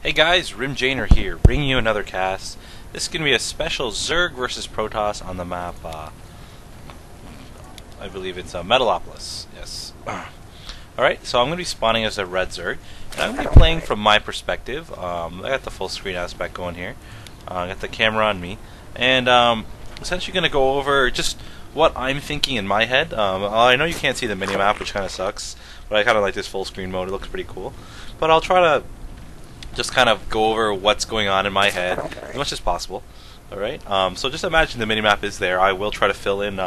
Hey guys, Rimjaner here, bringing you another cast. This is going to be a special Zerg versus Protoss on the map, I believe it's Metalopolis, yes. Alright, so I'm going to be spawning as a red Zerg, and I'm going to be playing from my perspective. I got the full screen aspect going here, I got the camera on me, and essentially going to go over just what I'm thinking in my head. I know you can't see the minimap, which kind of sucks, but I kind of like this full screen mode, it looks pretty cool. But I'll try to just kind of go over what's going on in my head as much as possible. Alright, so just imagine the minimap is there. I will try to fill in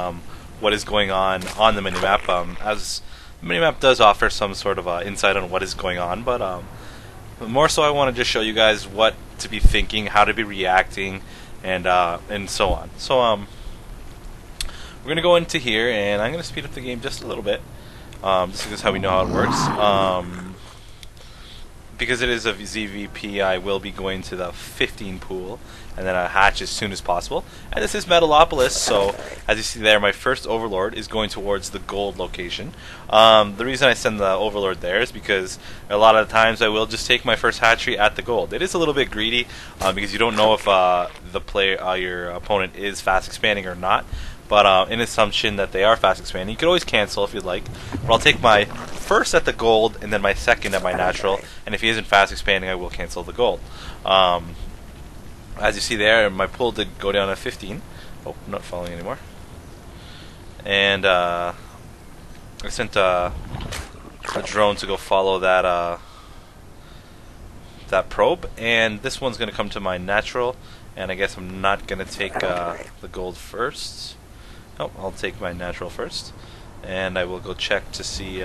what is going on the minimap, as the minimap does offer some sort of insight on what is going on, but more so I want to just show you guys what to be thinking, how to be reacting, and so on. So we're going to go into here, and I'm going to speed up the game just a little bit, just because how we know how it works. Because it is a ZvP, I will be going to the 15 pool and then a hatch as soon as possible. And this is Metalopolis, so as you see there, my first Overlord is going towards the gold location. The reason I send the Overlord there is because a lot of the times I will just take my first hatchery at the gold. It is a little bit greedy because you don't know if the player, your opponent is fast expanding or not. But in assumption that they are fast expanding, you could always cancel if you'd like. But I'll take my first at the gold and then my second at my natural. And if he isn't fast expanding, I will cancel the gold. As you see there, my pull did go down at 15. Oh, I'm not following anymore. And I sent a drone to go follow that that probe. And this one's going to come to my natural. And I guess I'm not going to take the gold first. Oh, I'll take my natural first, and I will go check to see,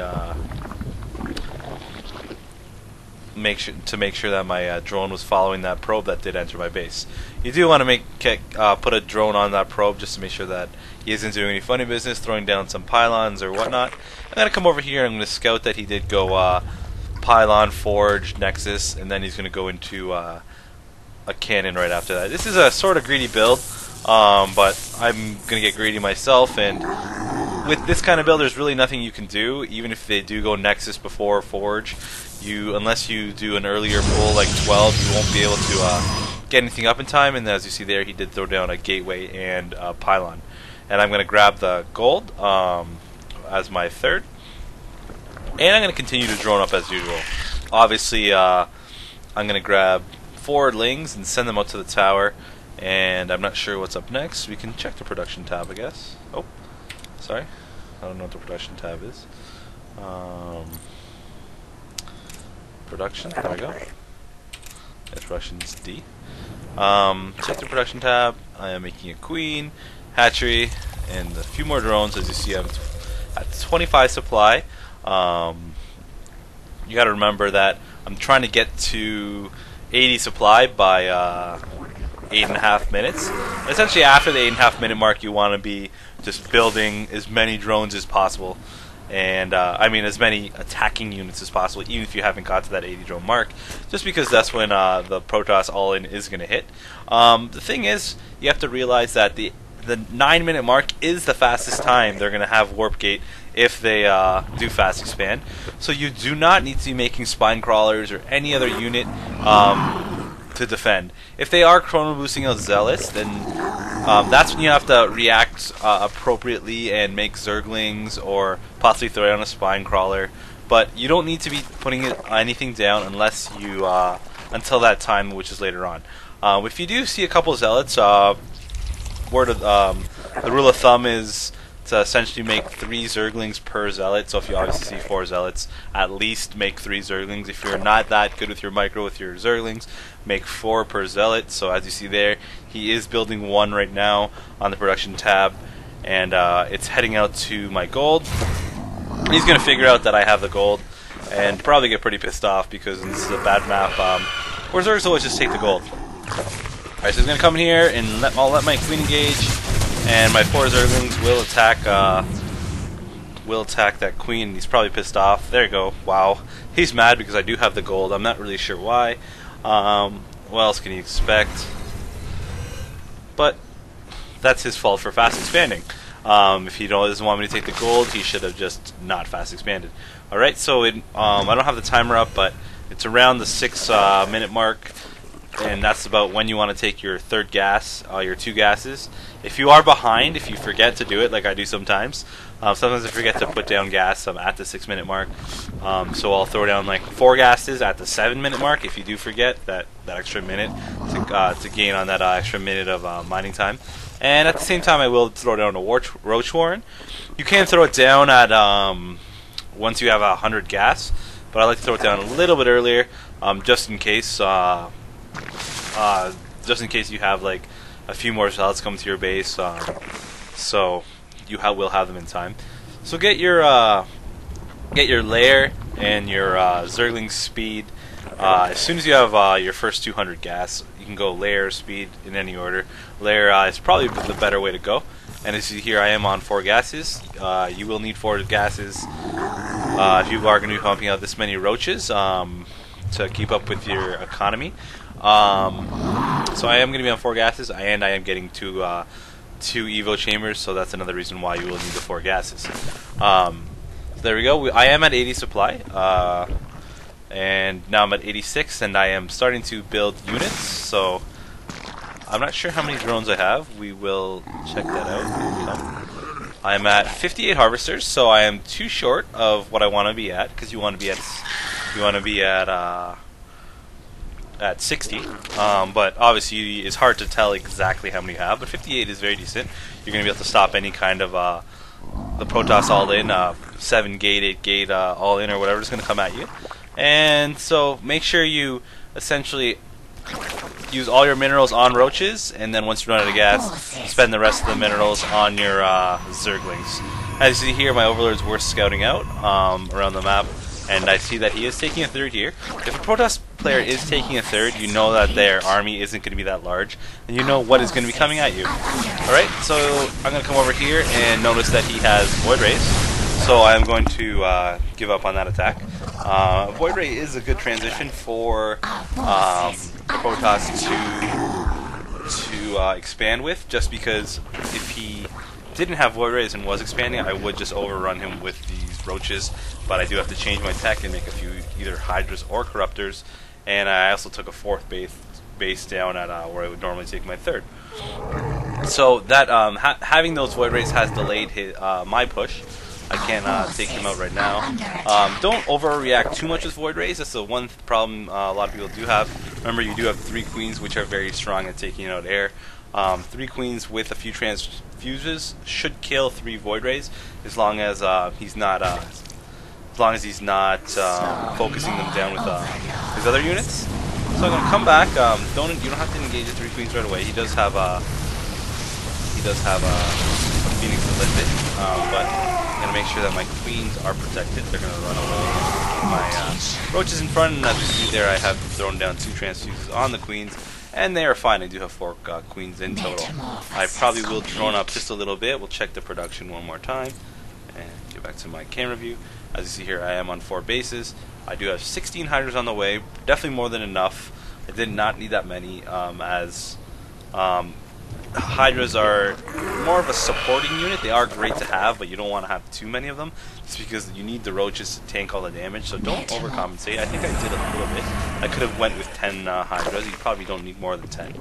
make sure that my drone was following that probe that did enter my base. You do want to put a drone on that probe just to make sure that he isn't doing any funny business, throwing down some pylons or whatnot. I'm gonna come over here and I'm gonna scout that he did go pylon, forge, nexus, and then he's gonna go into a cannon right after that. This is a sort of greedy build. But I'm going to get greedy myself, and with this kind of build there's really nothing you can do. Even if they do go Nexus before Forge, unless you do an earlier pull like 12, you won't be able to get anything up in time. And as you see there, he did throw down a gateway and a pylon. And I'm going to grab the gold as my third, and I'm going to continue to drone up as usual. Obviously I'm going to grab forwardlings and send them out to the tower. And I'm not sure what's up next. We can check the production tab, I guess. Oh, sorry. I don't know what the production tab is. Production, there we go. Yes, production's D. Check the production tab. I am making a queen, hatchery, and a few more drones. As you see, I'm at 25 supply. You gotta remember that I'm trying to get to 80 supply by 8.5 minutes. Essentially, after the 8.5 minute mark, you want to be just building as many drones as possible, and I mean as many attacking units as possible, even if you haven't got to that 80 drone mark, just because that's when the Protoss all-in is going to hit. The thing is, you have to realize that the 9-minute mark is the fastest time they're going to have warp gate if they do fast expand. So you do not need to be making spine crawlers or any other unit to defend. If they are chrono boosting out zealots, then that's when you have to react appropriately and make zerglings or possibly throw down a spine crawler. But you don't need to be putting anything down unless you until that time, which is later on. If you do see a couple zealots, the rule of thumb is to essentially make 3 zerglings per zealot. So if you obviously see 4 zealots, at least make 3 zerglings. If you're not that good with your micro with your zerglings, make 4 per zealot. So as you see there, he is building 1 right now on the production tab, and it's heading out to my gold. He's going to figure out that I have the gold and probably get pretty pissed off because this is a bad map where Zergs always just take the gold. Alright, so he's going to come in here and I'll let my queen engage. And my 4 zerglings will attack that queen. He's probably pissed off. There you go. Wow. He's mad because I do have the gold. I'm not really sure why. What else can you expect? But that's his fault for fast expanding. If he doesn't want me to take the gold, he should have just not fast expanded. Alright, so I don't have the timer up, but It's around the 6 minute mark, and that's about when you want to take your third gas, your 2 gases. If you are behind, if you forget to do it, like I do sometimes, sometimes I forget to put down gas at the 6 minute mark. So I'll throw down like 4 gases at the 7 minute mark if you do forget that extra minute to gain on that extra minute of mining time. And at the same time, I will throw down a Roach Warren. You can throw it down at once you have 100 gas, but I like to throw it down a little bit earlier, just in case. Just in case you have like a few more zealots come to your base, so you will have them in time. So get your lair and your Zergling speed. As soon as you have your first 200 gas, you can go lair, speed in any order. Lair is probably the better way to go. And as you see here, I am on 4 gases. You will need 4 gases if you are going to be pumping out this many roaches to keep up with your economy. So I am going to be on 4 gases, and I am getting 2 Evo chambers, so that's another reason why you will need the 4 gases. So there we go. I am at 80 supply, and now I'm at 86, and I am starting to build units. So I'm not sure how many drones I have. We will check that out. I'm at 58 harvesters, so I am too short of what I want to be at, because you want to be at 60, but obviously it's hard to tell exactly how many you have, but 58 is very decent. You're going to be able to stop any kind of the Protoss all-in, 7 gate, 8 gate all-in, or whatever is going to come at you. And so make sure you essentially use all your minerals on roaches, and then once you run out of gas, spend the rest of the minerals on your Zerglings. As you see here, my overlords were scouting out around the map, and I see that he is taking a third here. If a Protoss player is taking a third, you know that their army isn't going to be that large, and you know what is going to be coming at you. Alright, so I'm going to come over here and notice that he has Voidrays, so I'm going to give up on that attack. Voidray is a good transition for Protoss to expand with, just because if he didn't have Voidrays and was expanding, I would just overrun him with these roaches, but I do have to change my tech and make a few either Hydras or Corruptors, and I also took a 4th base down at where I would normally take my 3rd. So that having those Voidrays has delayed my push. I can't take him out right now. Don't overreact too much with Voidrays. That's the one problem a lot of people do have. Remember, you do have 3 queens, which are very strong at taking out air. 3 queens with a few transfuses should kill 3 Voidrays, as long as he's not focusing them down with his other units. So I'm gonna come back. You don't have to engage the 3 queens right away. He does have Phoenix to lift it, but I'm gonna make sure that my queens are protected. They're gonna run away. My roaches in front, and as you see there, I have thrown down 2 transfuses on the queens, and they are fine. I do have 4 queens in total. I probably will drone up just a little bit. We'll check the production one more time, and get back to my camera view. As you see here, I am on 4 bases. I do have 16 Hydras on the way, definitely more than enough. I did not need that many, as Hydras are more of a supporting unit. They are great to have, but you don't want to have too many of them, just because you need the roaches to tank all the damage, so don't overcompensate. I think I did a little bit. I could have went with 10 Hydras. You probably don't need more than 10,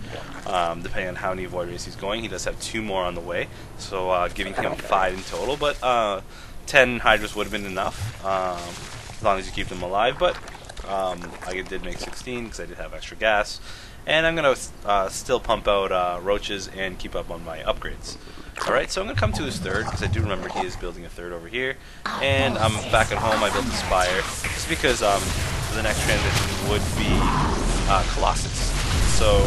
depending on how many Voidrays he's going. He does have 2 more on the way, so giving him 5 in total, but 10 Hydras would have been enough, as long as you keep them alive, but I did make 16 because I did have extra gas. And I'm going to still pump out roaches and keep up on my upgrades. Alright, so I'm going to come to his 3rd, because I do remember he is building a 3rd over here. And I'm back at home. I built a Spire, just because the next transition would be Colossus. So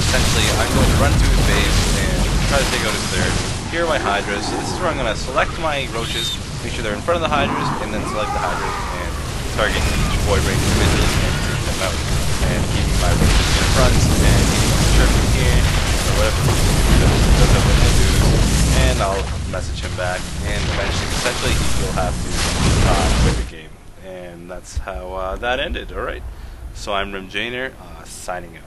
essentially, I'm going to run to his base and try to take out his 3rd. Here are my Hydras. So this is where I'm going to select my roaches, make sure they're in front of the Hydras, and then select the Hydras and target each Voidray individually and take them out. And keeping my roaches in front, and keeping my chirping here, or whatever and I'll message him back, and eventually, essentially, he will have to quit the game. And that's how that ended, alright? So I'm Rimjaner, signing out.